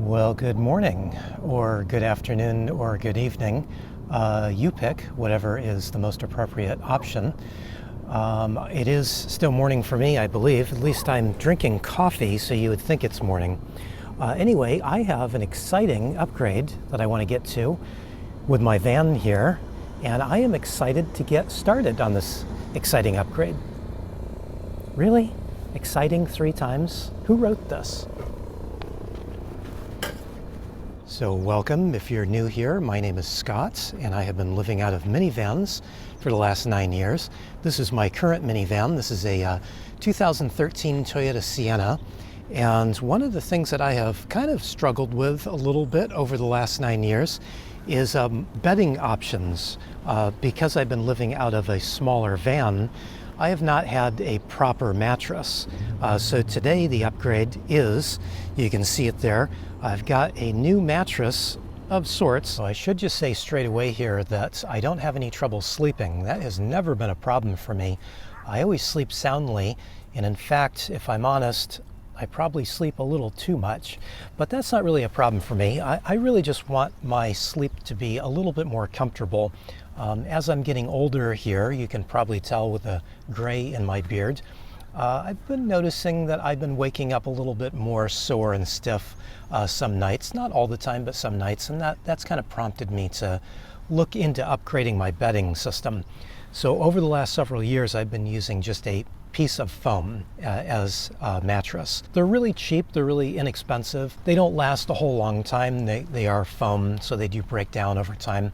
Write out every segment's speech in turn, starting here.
Well, good morning, or good afternoon, or good evening. You pick whatever is the most appropriate option. It is still morning for me, I believe. At least I'm drinking coffee, so you would think it's morning. Anyway, I have an exciting upgrade that I want to get to with my van here, and I am excited to get started on this exciting upgrade. Really? Exciting 3 times? Who wrote this? So welcome. If you're new here, my name is Scott, and I have been living out of minivans for the last 9 years. This is my current minivan. This is a 2013 Toyota Sienna. And one of the things that I have kind of struggled with a little bit over the last 9 years is bedding options. Because I've been living out of a smaller van, I have not had a proper mattress. So today the upgrade is, you can see it there, I've got a new mattress of sorts. So I should just say straight away here that I don't have any trouble sleeping. That has never been a problem for me. I always sleep soundly, and in fact, if I'm honest, I probably sleep a little too much, but that's not really a problem for me. I really just want my sleep to be a little bit more comfortable. As I'm getting older here, you can probably tell with the gray in my beard, I've been noticing that I've been waking up a little bit more sore and stiff some nights, not all the time, but some nights, and that's kind of prompted me to look into upgrading my bedding system. So over the last several years, I've been using just a piece of foam as a mattress. They're really cheap, they're really inexpensive. They don't last a whole long time. They are foam, so they do break down over time.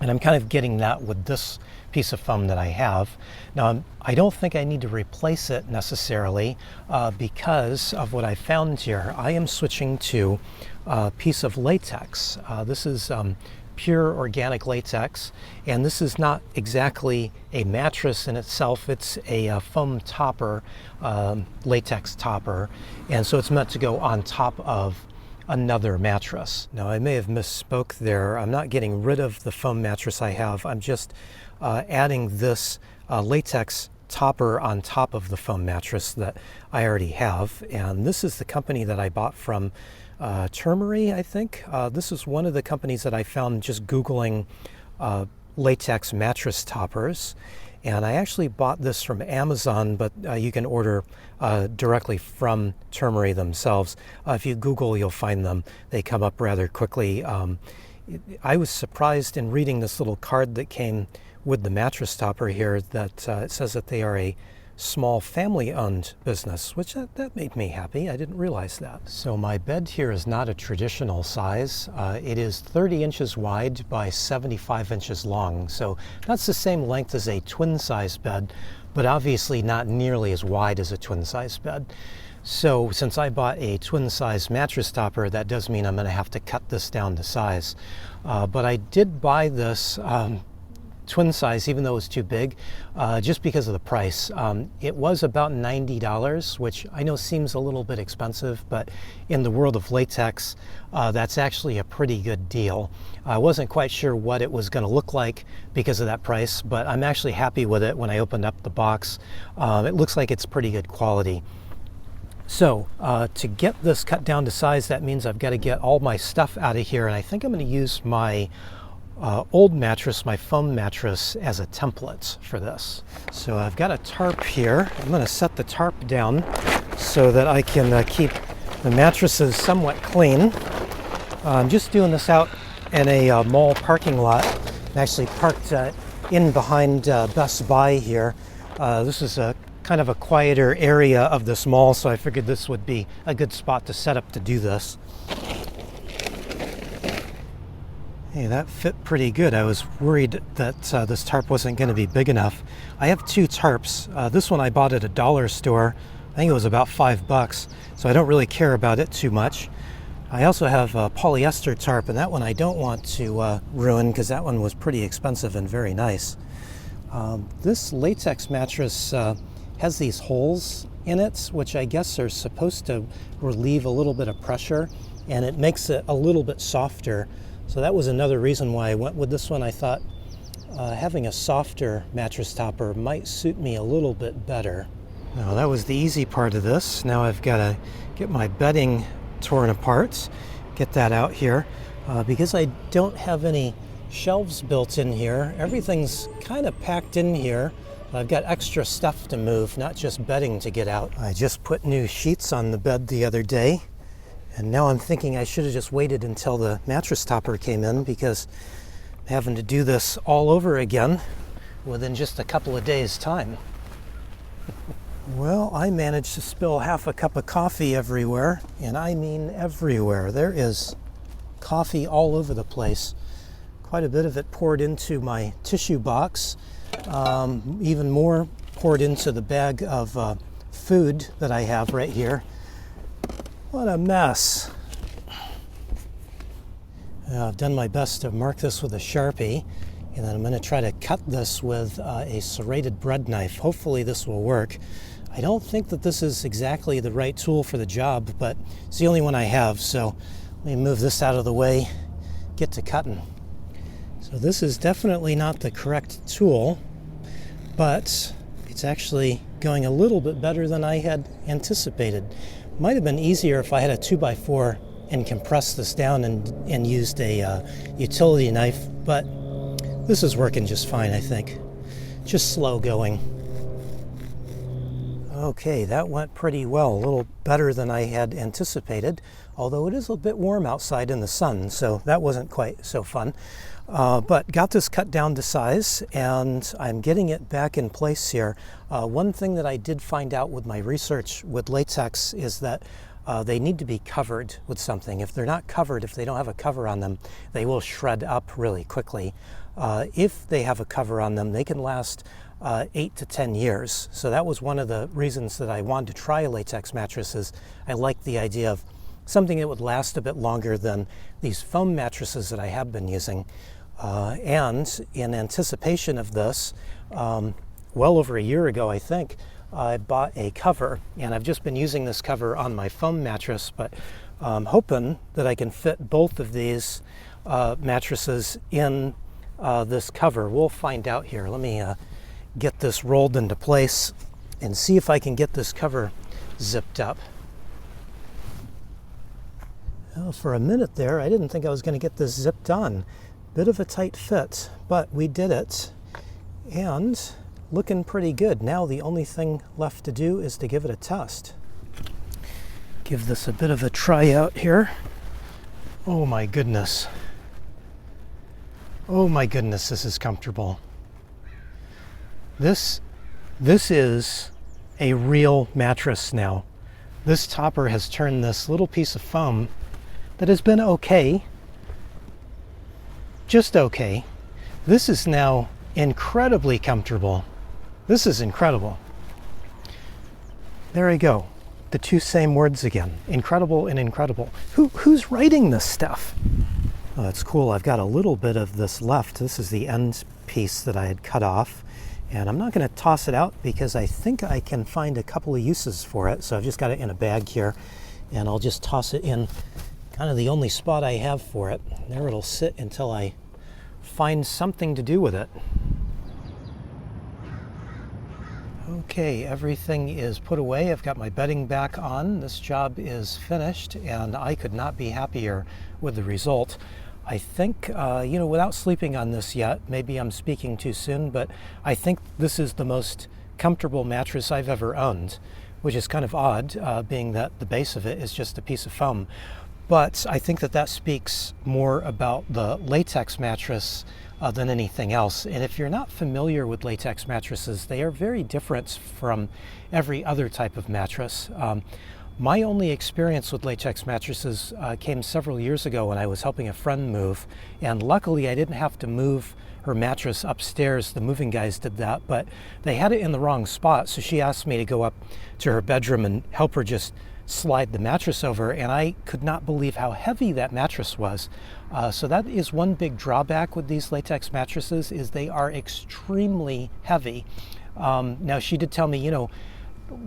And I'm kind of getting that with this piece of foam that I have. Now, I don't think I need to replace it necessarily because of what I found here. I am switching to a piece of latex. This is pure organic latex, and this is not exactly a mattress in itself. It's a foam topper, latex topper, and so it's meant to go on top of another mattress. Now, I may have misspoke there. I'm not getting rid of the foam mattress I have. I'm just adding this latex topper on top of the foam mattress that I already have, and this is the company that I bought from, Turmerry, I think. This is one of the companies that I found just Googling latex mattress toppers. And I actually bought this from Amazon, but you can order directly from Turmerry themselves. If you Google, you'll find them. They come up rather quickly. I was surprised in reading this little card that came with the mattress topper here that it says that they are a small family-owned business, which that made me happy. I didn't realize that. So my bed here is not a traditional size. It is 30 inches wide by 75 inches long. So that's the same length as a twin-size bed, but obviously not nearly as wide as a twin-size bed. So since I bought a twin-size mattress topper, that does mean I'm going to have to cut this down to size. But I did buy this twin size, even though it was too big, just because of the price. It was about $90, which I know seems a little bit expensive, but in the world of latex, that's actually a pretty good deal. I wasn't quite sure what it was going to look like because of that price, but I'm actually happy with it. When I opened up the box, it looks like it's pretty good quality. So to get this cut down to size, that means I've got to get all my stuff out of here, and I think I'm going to use my old mattress, my foam mattress, as a template for this. So I've got a tarp here. I'm going to set the tarp down so that I can keep the mattresses somewhat clean. I'm just doing this out in a mall parking lot. I'm actually parked in behind Best Buy here. This is a kind of a quieter area of this mall, so I figured this would be a good spot to set up to do this. Hey, that fit pretty good. I was worried that this tarp wasn't going to be big enough. I have 2 tarps. This one I bought at a dollar store. I think it was about $5, so I don't really care about it too much. I also have a polyester tarp, and that one I don't want to ruin because that one was pretty expensive and very nice. This latex mattress has these holes in it, which I guess are supposed to relieve a little bit of pressure, and it makes it a little bit softer. So that was another reason why I went with this one. I thought having a softer mattress topper might suit me a little bit better. Now that was the easy part of this. Now I've got to get my bedding torn apart get that out here. Because I don't have any shelves built in here, everything's kind of packed in here. I've got extra stuff to move, not just bedding to get out. I just put new sheets on the bed the other day, and now I'm thinking I should have just waited until the mattress topper came in, because I'm having to do this all over again within just a couple of days' time. Well, I managed to spill half a cup of coffee everywhere, and I mean everywhere. There is coffee all over the place. Quite a bit of it poured into my tissue box. Even more poured into the bag of food that I have right here. What a mess. I've done my best to mark this with a Sharpie, and then I'm going to try to cut this with a serrated bread knife. Hopefully this will work. I don't think that this is exactly the right tool for the job, but it's the only one I have, so let me move this out of the way, get to cutting. So this is definitely not the correct tool, but it's actually going a little bit better than I had anticipated. Might have been easier if I had a 2x4 and compressed this down and used a utility knife, but this is working just fine, I think. Just slow going. Okay, that went pretty well, a little better than I had anticipated, although it is a bit warm outside in the sun, so that wasn't quite so fun. But got this cut down to size, and I'm getting it back in place here. One thing that I did find out with my research with latex is that they need to be covered with something. If they're not covered, if they don't have a cover on them, they will shred up really quickly. If they have a cover on them, they can last 8 to 10 years. So that was one of the reasons that I wanted to try a latex mattress. Is I like the idea of something that would last a bit longer than these foam mattresses that I have been using. And in anticipation of this, well over a year ago, I think, I bought a cover, and I've just been using this cover on my foam mattress, but I'm hoping that I can fit both of these mattresses in this cover. We'll find out here. Let me get this rolled into place and see if I can get this cover zipped up. Well, for a minute there, I didn't think I was going to get this zipped on. Bit of a tight fit, but we did it, and looking pretty good. Now the only thing left to do is to give it a test. Give this a bit of a try out here. Oh my goodness. Oh my goodness, this is comfortable. This is a real mattress now. This topper has turned this little piece of foam that has been okay, just okay. This is now incredibly comfortable. This is incredible. There I go. The two same words again. Incredible and incredible. Who's writing this stuff? Oh, that's cool. I've got a little bit of this left. This is the end piece that I had cut off. And I'm not going to toss it out because I think I can find a couple of uses for it. So I've just got it in a bag here, and I'll just toss it in kind of the only spot I have for it. There it'll sit until I find something to do with it. Okay, everything is put away. I've got my bedding back on. This job is finished, and I could not be happier with the result. I think, without sleeping on this yet, maybe I'm speaking too soon, but I think this is the most comfortable mattress I've ever owned, which is kind of odd, being that the base of it is just a piece of foam. But I think that speaks more about the latex mattress than anything else. And if you're not familiar with latex mattresses, they are very different from every other type of mattress. My only experience with latex mattresses came several years ago when I was helping a friend move, and luckily I didn't have to move her mattress upstairs. The moving guys did that, but they had it in the wrong spot, so she asked me to go up to her bedroom and help her just slide the mattress over, and I could not believe how heavy that mattress was. So that is one big drawback with these latex mattresses, is they are extremely heavy. Now she did tell me,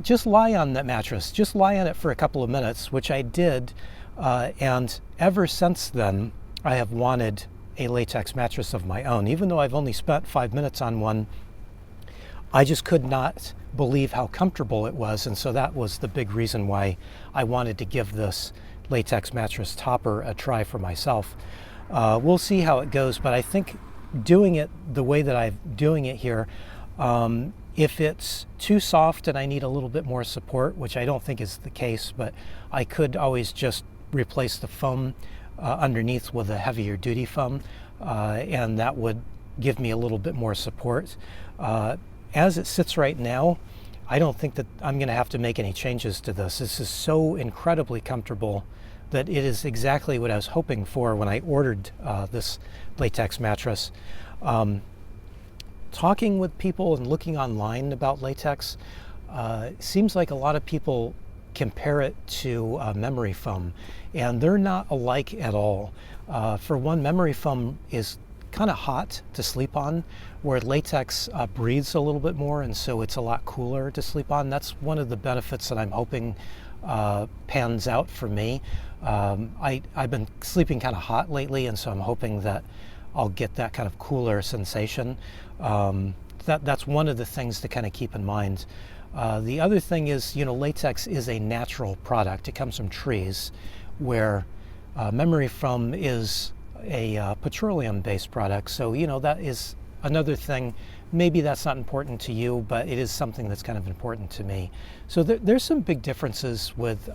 just lie on that mattress, just lie on it for a couple of minutes, which I did, and ever since then I have wanted a latex mattress of my own. Even though I've only spent 5 minutes on one, I just could not believe how comfortable it was, and so that was the big reason why I wanted to give this latex mattress topper a try for myself. We'll see how it goes, but I think doing it the way that I'm doing it here, if it's too soft and I need a little bit more support, which I don't think is the case, but I could always just replace the foam underneath with a heavier duty foam, and that would give me a little bit more support. As it sits right now, I don't think that I'm going to have to make any changes to this. This is so incredibly comfortable that it is exactly what I was hoping for when I ordered this latex mattress. Talking with people and looking online about latex, seems like a lot of people compare it to memory foam, and they're not alike at all. For one, memory foam is kind of hot to sleep on, where latex breathes a little bit more, and so it's a lot cooler to sleep on. That's one of the benefits that I'm hoping pans out for me. I've been sleeping kind of hot lately, and so I'm hoping that I'll get that kind of cooler sensation. That's one of the things to kind of keep in mind. The other thing is, latex is a natural product. It comes from trees, where memory foam is a petroleum-based product. So, that is another thing. Maybe that's not important to you, but it is something that's kind of important to me. So there's some big differences with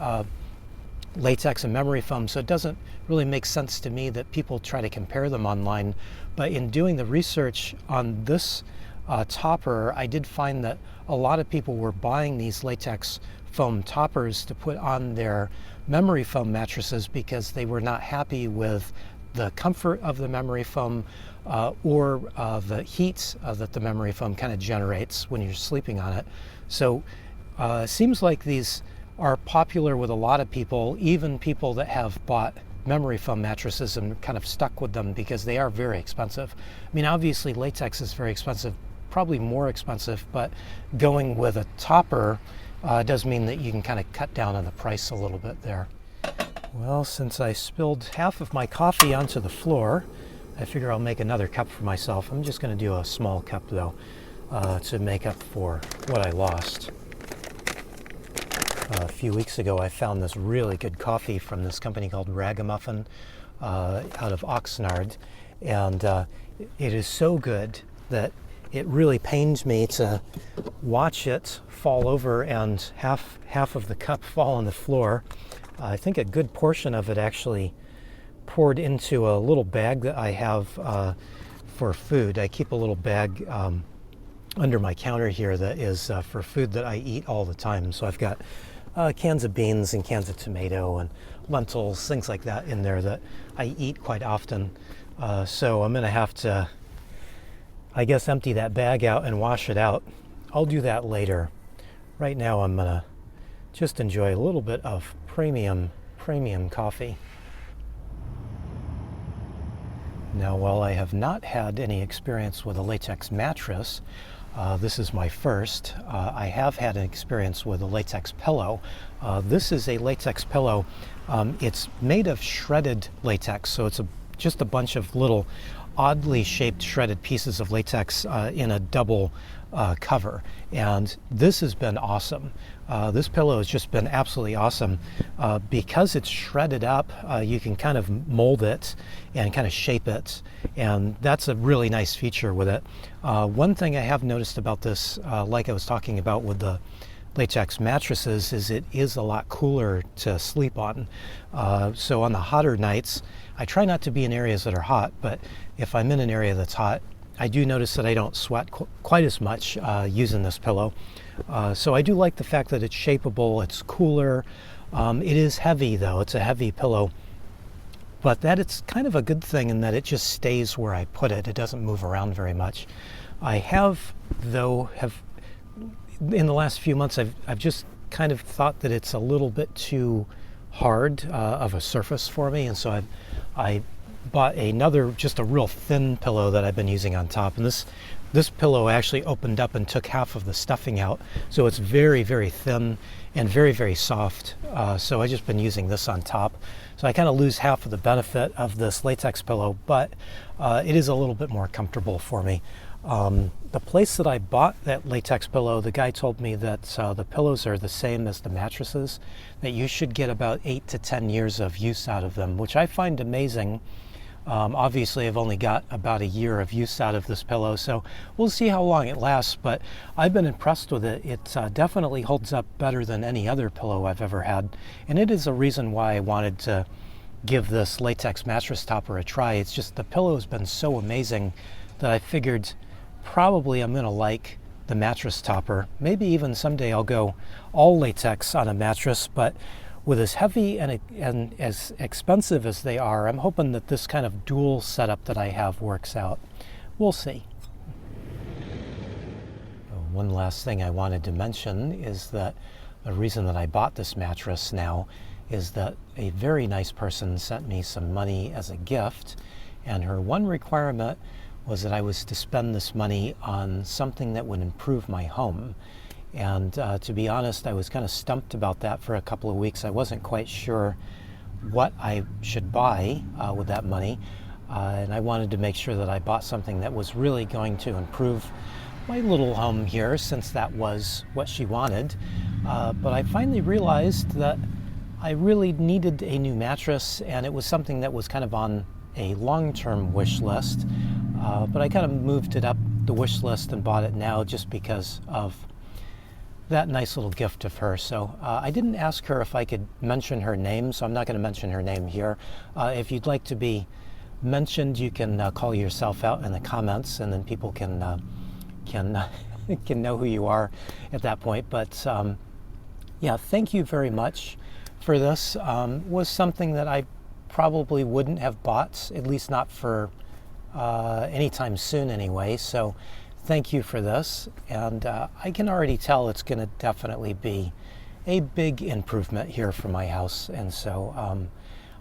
latex and memory foam, so it doesn't really make sense to me that people try to compare them online. But in doing the research on this topper, I did find that a lot of people were buying these latex foam toppers to put on their memory foam mattresses because they were not happy with the comfort of the memory foam or the heat that the memory foam kind of generates when you're sleeping on it. So it seems like these are popular with a lot of people, even people that have bought memory foam mattresses and kind of stuck with them because they are very expensive. I mean, obviously latex is very expensive, probably more expensive, but going with a topper does mean that you can kind of cut down on the price a little bit there. Well, since I spilled half of my coffee onto the floor, I figure I'll make another cup for myself. I'm just going to do a small cup though, to make up for what I lost. A few weeks ago I found this really good coffee from this company called Ragamuffin out of Oxnard, and it is so good that it really pains me to watch it fall over and half of the cup fall on the floor. I think a good portion of it actually poured into a little bag that I have for food. I keep a little bag under my counter here that is for food that I eat all the time. So I've got cans of beans and cans of tomato and lentils, things like that in there that I eat quite often. So I'm going to have to, I guess, empty that bag out and wash it out. I'll do that later. Right now I'm going to just enjoy a little bit of premium coffee. Now, while I have not had any experience with a latex mattress, this is my first. I have had an experience with a latex pillow. This is a latex pillow. It's made of shredded latex, so it's just a bunch of little oddly shaped shredded pieces of latex in a double cover, and this has been awesome. This pillow has just been absolutely awesome. Because it's shredded up, you can kind of mold it and kind of shape it, and that's a really nice feature with it. One thing I have noticed about this, like I was talking about with the latex mattresses, is it is a lot cooler to sleep on. So on the hotter nights, I try not to be in areas that are hot, but if I'm in an area that's hot, I do notice that I don't sweat quite as much using this pillow. So I do like the fact that it's shapeable, it's cooler. It is heavy though, it's a heavy pillow, but that it's kind of a good thing in that it just stays where I put it. It doesn't move around very much. I have, though, in the last few months, I've just kind of thought that it's a little bit too hard of a surface for me, and so I bought another, just a real thin pillow that I've been using on top, and this pillow actually opened up and took half of the stuffing out, so it's very, very thin and very, very soft. So I've just been using this on top, so I kind of lose half of the benefit of this latex pillow, but it is a little bit more comfortable for me. The place that I bought that latex pillow, the guy told me that the pillows are the same as the mattresses, that you should get about 8 to 10 years of use out of them, which I find amazing. Obviously, I've only got about a year of use out of this pillow, so we'll see how long it lasts, but I've been impressed with it. It definitely holds up better than any other pillow I've ever had, and it is a reason why I wanted to give this latex mattress topper a try. It's just the pillow has been so amazing that I figured probably I'm going to like the mattress topper. Maybe even someday I'll go all latex on a mattress, but with as heavy and as expensive as they are, I'm hoping that this kind of dual setup that I have works out. We'll see. One last thing I wanted to mention is that the reason that I bought this mattress now is that a very nice person sent me some money as a gift, and her one requirement was that I was to spend this money on something that would improve my home. And to be honest, I was kind of stumped about that for a couple of weeks. I wasn't quite sure what I should buy with that money. And I wanted to make sure that I bought something that was really going to improve my little home here, since that was what she wanted. But I finally realized that I really needed a new mattress, and it was something that was kind of on a long-term wish list. But I kind of moved it up the wish list and bought it now just because of that nice little gift of her. So I didn't ask her if I could mention her name, so I'm not going to mention her name here. If you'd like to be mentioned, you can call yourself out in the comments, and then people can know who you are at that point. But yeah, thank you very much for this. Was something that I probably wouldn't have bought, at least not for anytime soon anyway. So thank you for this, and I can already tell it's going to definitely be a big improvement here for my house, and so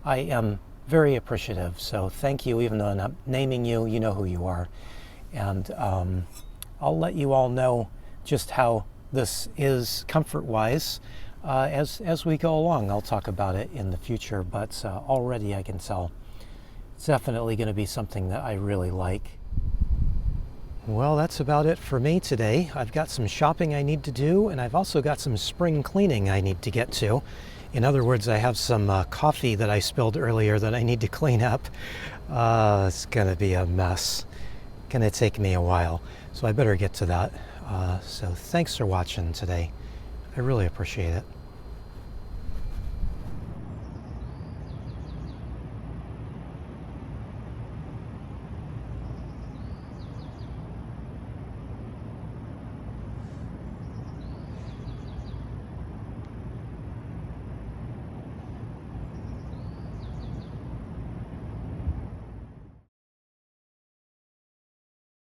I am very appreciative. So thank you. Even though I'm not naming you, you know who you are, and I'll let you all know just how this is comfort-wise as we go along. I'll talk about it in the future, but already I can tell it's definitely going to be something that I really like. Well, that's about it for me today. I've got some shopping I need to do, and I've also got some spring cleaning I need to get to. In other words, I have some coffee that I spilled earlier that I need to clean up. It's going to be a mess. Going to take me a while, so I better get to that. So thanks for watching today. I really appreciate it.